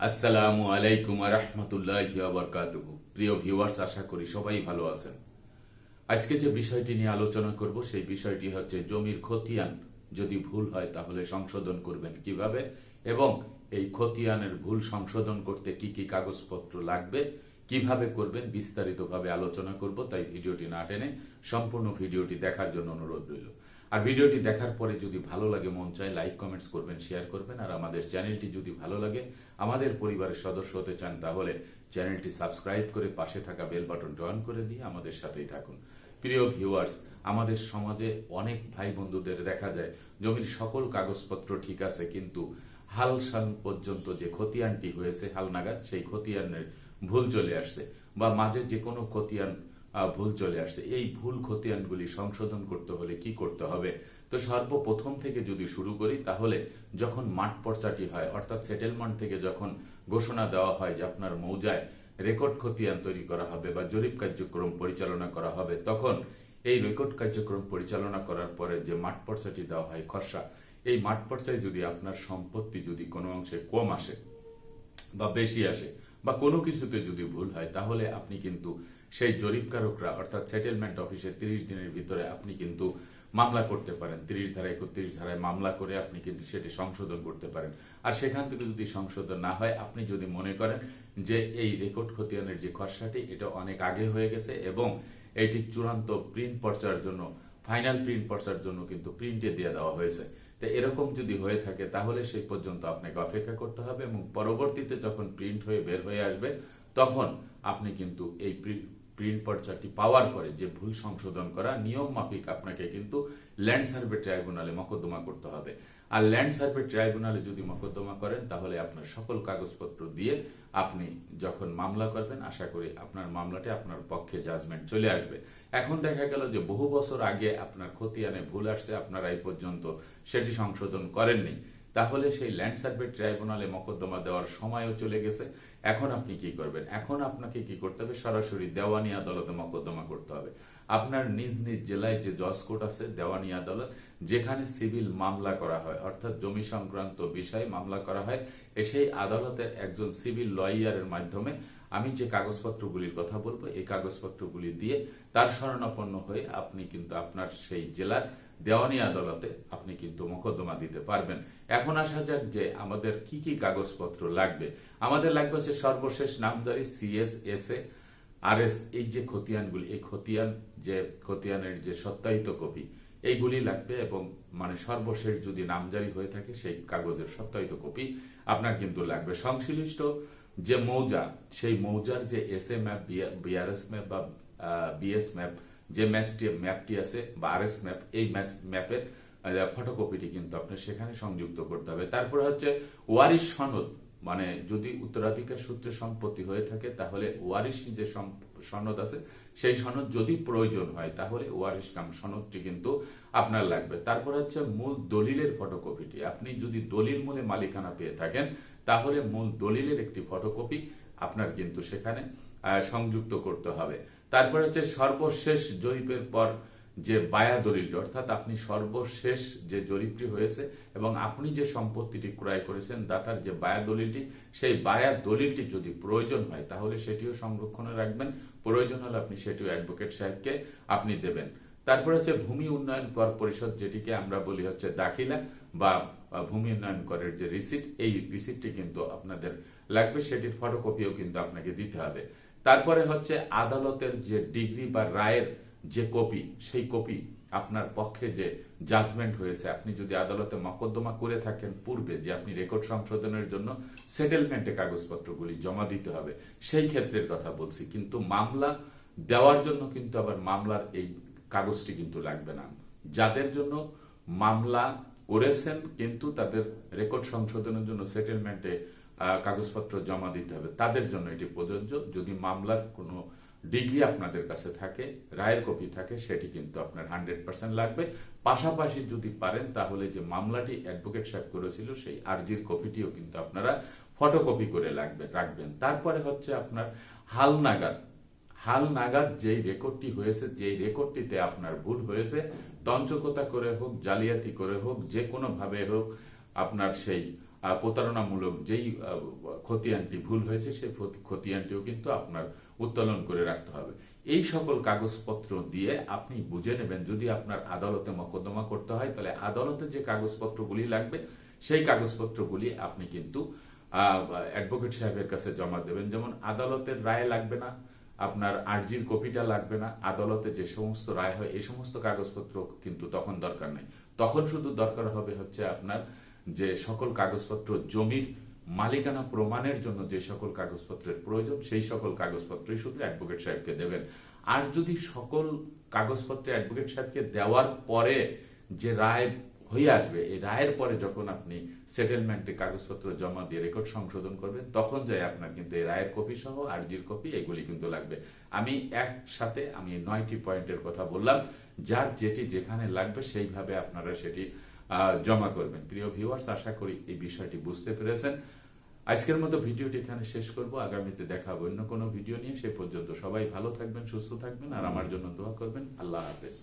আসসালামু আলাইকুম ওয়া রাহমাতুল্লাহি ওয়া বারাকাতুহু। প্রিয় ভিউয়ার্স, আশা করি সবাই ভালো আছেন। আজকে যে বিষয়টি নিয়ে আলোচনা করব সেই বিষয়টি হচ্ছে জমির খতিয়ান যদি ভুল হয় তাহলে সংশোধন করবেন কিভাবে, এবং এই খতিয়ানের ভুল সংশোধন করতে কি কি কাগজপত্র লাগবে, কিভাবে করবেন, বিস্তারিতভাবে আলোচনা করব। তাই ভিডিওটি না টেনে সম্পূর্ণ ভিডিওটি দেখার জন্য অনুরোধ রইল। আর ভিডিওটি দেখার পরে যদি ভালো লাগে, মন চায়, লাইক কমেন্টস করবেন, শেয়ার করবেন। আর আমাদের চ্যানেলটি যদি ভালো লাগে, আমাদের পরিবারের সদস্য হতে চান, তাহলে চ্যানেলটি সাবস্ক্রাইব করে পাশে থাকা বেল বাটনটি অন করে দিয়ে আমাদের সাথেই থাকুন। প্রিয় ভিউয়ার্স, আমাদের সমাজে অনেক ভাই বন্ধুদের দেখা যায় জমির সকল কাগজপত্র ঠিক আছে, কিন্তু হাল সাল পর্যন্ত যে খতিয়ানটি হয়েছে হাল নাগাদ, সেই খতিয়ানের ভুল চলে আসছে, বা মাঝে যে কোনো খতিয়ান ভুল চলে আসছে। এই ভুল খতিয়ানগুলি সংশোধন করতে হলে কি করতে হবে? তো সর্বপ্রথম থেকে যদি শুরু করি, তাহলে যখন মাঠ পর্চাটি হয়, অর্থাৎ সেটেলমেন্ট থেকে যখন ঘোষণা দেওয়া হয় যে আপনার মৌজায় রেকর্ড খতিয়ান তৈরি করা হবে বা জরিপ কার্যক্রম পরিচালনা করা হবে, তখন এই রেকর্ড কার্যক্রম পরিচালনা করার পরে যে মাঠ পর্চাটি দেওয়া হয় খসড়া, এই মাঠ পর্চায় যদি আপনার সম্পত্তি যদি কোনো অংশে কম আসে বা বেশি আসে বা কোনো কিছুতে যদি ভুল হয়, তাহলে আপনি কিন্তু সেই জরিপকারকরা অর্থাৎ সেটেলমেন্ট অফিসে 30 দিনের ভিতরে আপনি কিন্তু মামলা করতে পারেন। 30 ধারা 31 ধারায় মামলা করে আপনি কিন্তু সেটি সংশোধন করতে পারেন। আর সেখান থেকে যদি সংশোধন না হয়, আপনি যদি মনে করেন যে এই রেকর্ড খতিয়ানের যে খসড়াটি এটা অনেক আগে হয়ে গেছে এবং এটি চূড়ান্ত প্রিন্ট পর্চার জন্য, ফাইনাল প্রিন্ট পর্চার জন্য কিন্তু প্রিন্টে দিয়ে দেওয়া হয়েছে, তো এরকম যদি হয়ে থাকে তাহলে সেই পর্যন্ত আপনাকে অপেক্ষা করতে হবে এবং পরবর্তীতে যখন প্রিন্ট হয়ে বের হয়ে আসবে, তখন আপনি কিন্তু এই প্রিন্ট পর্চাটি পাওয়ার পরে যে ভুল সংশোধন করা নিয়ম মাফিক আপনাকে কিন্তু ল্যান্ড সার্ভে ট্রাইব্যুনালে মকদ্দমা করতে হবে। আর ল্যান্ড সার্ভে ট্রাইব্যুনালে যদি মকদ্দমা করেন, তাহলে আপনার সকল কাগজপত্র দিয়ে আপনি যখন মামলা করবেন, আশা করি আপনার মামলাটি আপনার পক্ষে জাজমেন্ট চলে আসবে। এখন দেখা গেল যে বহু বছর আগে আপনার খতিয়ানে ভুল আসছে, আপনারা এই পর্যন্ত সেটি সংশোধন করেননি, তাহলে সেই ল্যান্ড সার্ভে ট্রাইব্যুনালে মকদ্দমা দেওয়ার সময়ও চলে গেছে। এখন আপনি কি করবেন? এখন আপনাকে কি করতে হবে? সরাসরি দেওয়ানি আদালতে মকদ্দমা করতে হবে। আপনার নিজ নিজ জেলায় যে জজ কোর্ট আছে, দেওয়ানি আদালত, যেখানে সিভিল মামলা করা হয়, অর্থাৎ জমি সংক্রান্ত বিষয়ে মামলা করা হয়, সেই আদালতের একজন সিভিল লয়ারের মাধ্যমে আমি যে কাগজপত্রগুলির কথা বলবো, এই কাগজপত্রগুলি দিয়ে তার শরণাপন্ন হয়ে আপনি কিন্তু আপনার সেই জেলার দেওয়ানি আদালতে আপনি কিন্তু মোকদ্দমা দিতে পারবেন। এখন আসা যাক যে আমাদের কি কি কাগজপত্র লাগবে। আমাদের লাগবে হচ্ছে সর্বশেষ নামজারি, সিএস, এসএ, আরএস, এই যে খতিয়ানগুলি, এই খতিয়ানের যে সত্যায়িত কপি, এইগুলি লাগবে। এবং মানে সর্বশেষ যদি নামজারি হয়ে থাকে সেই কাগজের সত্যায়িত কপি আপনার কিন্তু লাগবে। সংশ্লিষ্ট যে মৌজা, সেই মৌজার যে এসএ ম্যাপ, বিআরএস ম্যাপ বা বিএস ম্যাপ, যে ম্যাপটি আছে বা আরএস ম্যাপ, এই ম্যাপের ফটোকপিটি কিন্তু আপনার সেখানে সংযুক্ত করতে হবে। তারপরে হচ্ছে ওয়ারিশ সনদ, মানে যদি উত্তরাধিকার সূত্রে সম্পত্তি হয়ে থাকে, তাহলে ওয়ারিশ যে সনদ আছে, সেই সনদ যদি প্রয়োজন হয়, তাহলে ওয়ারিশ কাম সনদটি কিন্তু আপনার লাগবে। তারপর হচ্ছে মূল দলিলের ফটোকপিটি, আপনি যদি দলিল মূলে মালিকানা পেয়ে থাকেন, তাহলে মূল দলিলের একটি ফটোকপি আপনার কিন্তু সেখানে সংযুক্ত করতে হবে। তারপর হচ্ছে সর্বশেষ জরিপের পর যে বায়া দলিলটি, অর্থাৎ আপনি সর্বশেষ যে জরিপটি হয়েছে এবং আপনি যে সম্পত্তিটি ক্রয় করেছেন, দাতার যে বায়া দলিলটি, সেই বায়া দলিলটি যদি প্রয়োজন হয়, তাহলে সেটিও সংরক্ষণে রাখবেন। প্রয়োজন হলে আপনি সেটিও অ্যাডভোকেট সাহেবকে আপনি দেবেন। তারপর হচ্ছে ভূমি উন্নয়ন কর পরিষদ, যেটিকে আমরা বলি হচ্ছে দাখিলা বা ভূমি উন্নয়ন করের যে রিসিপ্ট, এই রিসিপ্টটি কিন্তু আপনাদের লাগবে, সেটির ফটোকপিও কিন্তু আপনাকে দিতে হবে। তারপরে হচ্ছে আদালতের যে ডিগ্রি বা রায়ের যে কপি, সেই কপি আপনার পক্ষে যে জাজমেন্ট হয়েছে, আপনি যদি আদালতে মকদ্দমা করে থাকেন পূর্বে, যে আপনি রেকর্ড সংশোধনের জন্য সেটেলমেন্টে কাগজপত্রগুলি জমা দিতে হবে, সেই ক্ষেত্রের কথা বলছি। কিন্তু মামলা দেওয়ার জন্য কিন্তু আবার মামলার এই কাগজটি কিন্তু লাগবে না। যাদের জন্য মামলা করেছেন কিন্তু তাদের রেকর্ড সংশোধনের জন্য সেটেলমেন্টে কাগজপত্র জমা দিতে হবে, তাদের জন্য এটি প্রযোজ্য। যদি মামলার কোনো ডিগ্রি আপনাদের কাছে থাকে, রায়ের কপি থাকে, সেটি কিন্তু আপনার 100% লাগবে। পাশাপাশি যদি পারেন, তাহলে যে মামলাটি অ্যাডভোকেট সাহেব করেছিল, সেই আর্জির কপিটিও কিন্তু আপনারা ফটোকপি করে রাখবেন। তারপরে হচ্ছে আপনার হালনাগাদ যেই রেকর্ডটি হয়েছে, যেই রেকর্ডটিতে আপনার ভুল হয়েছে, তঞ্চকতা করে হোক, জালিয়াতি করে হোক, যে কোনো ভাবে হোক, আপনার সেই প্রতারণামূলক যেই খতিয়ানটি ভুল হয়েছে সেই খতিয়ানটিও কিন্তু আপনার উত্তোলন করে রাখতে হবে। এই সকল কাগজপত্র দিয়ে আপনি বুঝে নেবেন, যদি আপনার আদালতে মোকদ্দমা করতে হয় তাহলে আদালতে যে কাগজপত্রগুলি লাগবে সেই কাগজপত্রগুলি আপনি কিন্তু অ্যাডভোকেট সাহেবের কাছে জমা দেবেন। যেমন আদালতের রায় লাগবে না, আপনার আর্জির কপিটা লাগবে না, আদালতে যে সমস্ত রায় হয় এই সমস্ত কাগজপত্র কিন্তু তখন দরকার নেই। তখন শুধু দরকার হবে হচ্ছে আপনার যে সকল কাগজপত্র, জমির মালিকানা প্রমাণের জন্য যে সকল কাগজপত্রের প্রয়োজন সেই সকল কাগজপত্রই শুধু অ্যাডভোকেট সাহেবকে দেবেন। আর যদি সকল কাগজপত্র অ্যাডভোকেট সাহেবকে দেওয়ার পরে যে রায় হয়ে আসবে, এই রায়ের পরে যখন আপনি সেটেলমেন্টে কাগজপত্র জমা দিয়ে রেকর্ড সংশোধন করবেন তখন যাই আপনার কিন্তু এই রায়ের কপি সহ আর্জির কপি এগুলি কিন্তু লাগবে। আমি একসাথে 9টি পয়েন্টের কথা বললাম, যার যেটি যেখানে লাগবে সেইভাবে আপনারা সেটি জমা করবেন। প্রিয় ভিউয়ার্স, আশা করি এই বিষয়টি বুঝতে পেরেছেন। আজকের মতো ভিডিওটি এখানে শেষ করব, আগামীতে দেখা হবে অন্য কোনো ভিডিও নিয়ে। সে পর্যন্ত সবাই ভালো থাকবেন, সুস্থ থাকবেন আর আমার জন্য দোয়া করবেন। আল্লাহ হাফেজ।